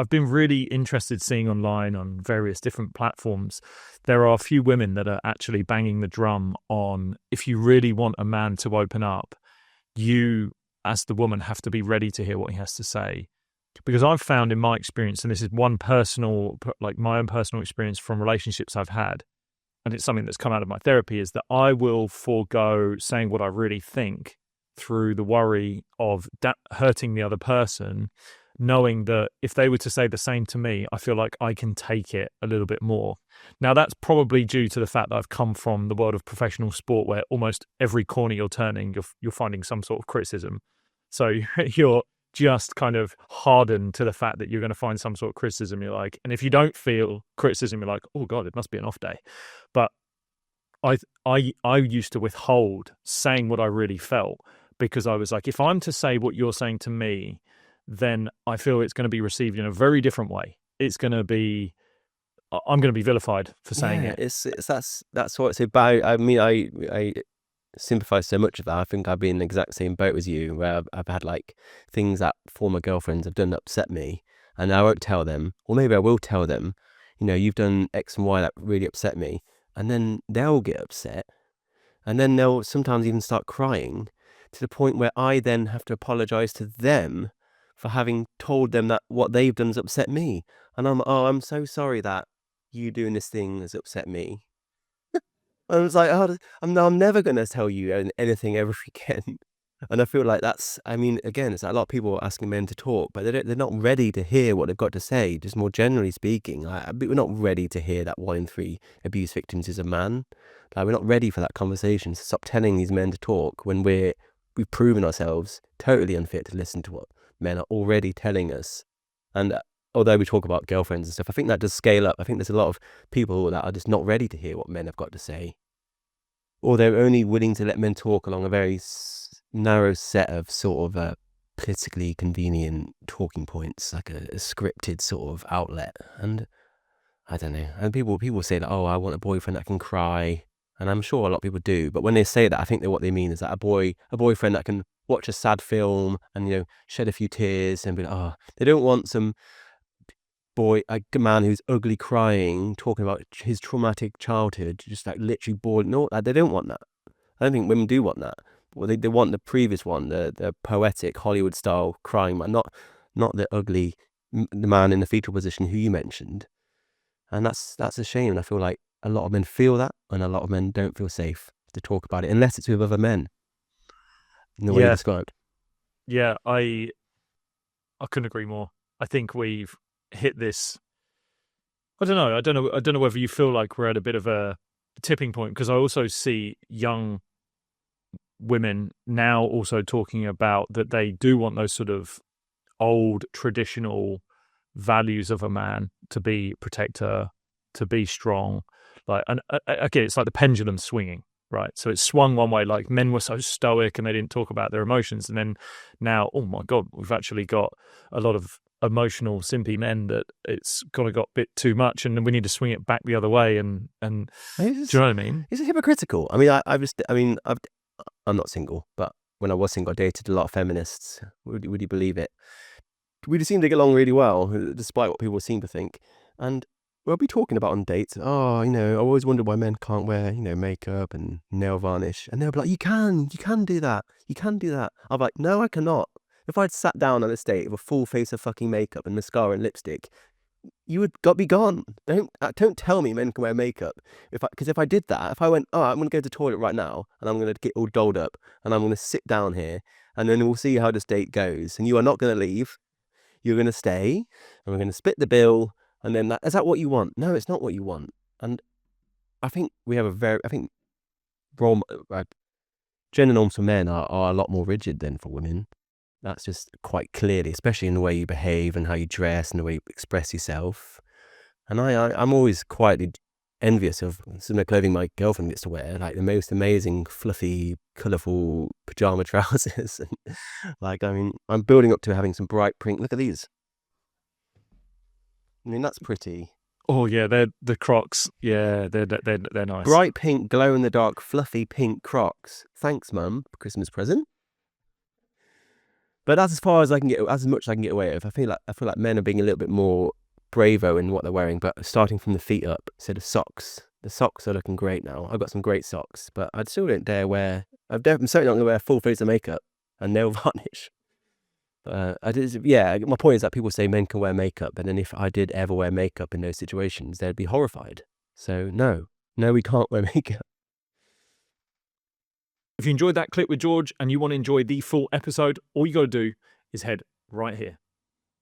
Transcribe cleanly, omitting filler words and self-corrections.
I've been really interested seeing online on various different platforms. There are a few women that are actually banging the drum on if you really want a man to open up, you as the woman have to be ready to hear what he has to say. Because I've found in my experience, and this is one personal, like my own personal experience from relationships I've had, and it's something that's come out of my therapy, is that I will forego saying what I really think through the worry of hurting the other person, knowing that if they were to say the same to me, I feel like I can take it a little bit more. Now, that's probably due to the fact that I've come from the world of professional sport where almost every corner you're turning, you're finding some sort of criticism. So you're just kind of hardened to the fact that you're going to find some sort of criticism. You're like, and if you don't feel criticism, you're like, oh God, it must be an off day. But I used to withhold saying what I really felt because I was like, if I'm to say what you're saying to me, then I feel it's going to be received in a very different way. I'm going to be vilified for saying it. It's that's what it's about. I mean, I sympathize so much with that. I think I've been in the exact same boat as you, where I've had like things that former girlfriends have done that upset me, and I won't tell them, or maybe I will tell them, you've done X and Y that really upset me, and then they'll get upset, and then they'll sometimes even start crying to the point where I then have to apologize to them for having told them that what they've done has upset me, and I'm so sorry that you doing this thing has upset me. I was like, oh, I'm never going to tell you anything ever again. And I feel like I mean, again, it's like a lot of people asking men to talk, but they're not ready to hear what they've got to say. Just more generally speaking, we're not ready to hear that 1 in 3 abuse victims is a man. Like, we're not ready for that conversation. So stop telling these men to talk when we've proven ourselves totally unfit to listen to what men are already telling us. And although we talk about girlfriends and stuff, I think that does scale up. I think there's a lot of people that are just not ready to hear what men have got to say. Or they're only willing to let men talk along a very narrow set of sort of politically convenient talking points, like a scripted sort of outlet. And I don't know. And people say that, oh, I want a boyfriend that can cry. And I'm sure a lot of people do. But when they say that, I think that what they mean is that a boyfriend that can watch a sad film and, shed a few tears and be like, oh, they don't want some a man who's ugly crying, talking about his traumatic childhood, just like literally bored. No, they don't want that. I don't think women do want that. Well, they want the previous one, the poetic Hollywood style crying man, not the ugly the man in the fetal position who you mentioned. And that's a shame. And I feel like a lot of men feel that, and a lot of men don't feel safe to talk about it unless it's with other men in the way you described. Yeah, I couldn't agree more. I think we've hit this. I don't know whether you feel like we're at a bit of a tipping point, because I also see young women now also talking about that they do want those sort of old traditional values of a man, to be protector, to be strong. Like, and again, it's like the pendulum swinging, right? So it swung one way, like men were so stoic and they didn't talk about their emotions, and then now, oh my God, we've actually got a lot of emotional simpy men that it's got a bit too much, and then we need to swing it back the other way. And do you know what I mean? Is it hypocritical? I mean, I'm not single, but when I was single, I dated a lot of feminists. Would you believe it? We seem to get along really well, despite what people seem to think. And we'll be talking about on dates. Oh, I always wondered why men can't wear, makeup and nail varnish. And they'll be like, you can do that. You can do that. I'm like, no, I cannot. If I'd sat down on a date with a full face of fucking makeup and mascara and lipstick, you would be gone. Don't tell me men can wear makeup. Because if I did that, if I went, oh, I'm going to go to the toilet right now and I'm going to get all dolled up and I'm going to sit down here and then we'll see how this date goes. And you are not going to leave. You're going to stay and we're going to split the bill. And then is that what you want? No, it's not what you want. And I think we have gender norms for men are a lot more rigid than for women. That's just quite clearly, especially in the way you behave and how you dress and the way you express yourself. And I'm always quietly envious of some of the clothing my girlfriend gets to wear, like the most amazing, fluffy, colourful pajama trousers. And I'm building up to having some bright pink. Look at these. I mean, that's pretty. Oh yeah, they're the Crocs. Yeah, they're nice. Bright pink, glow in the dark, fluffy pink Crocs. Thanks, Mum, for Christmas present. But that's as far as I can get, as much as I can get away with. I feel like men are being a little bit more braver in what they're wearing, but starting from the feet up. So the socks are looking great now. I've got some great socks, but I still don't dare wear. I'm certainly not going to wear full face of makeup and nail varnish. My point is that people say men can wear makeup, and then if I did ever wear makeup in those situations, they'd be horrified. So no, we can't wear makeup. If you enjoyed that clip with George and you want to enjoy the full episode, all you got to do is head right here.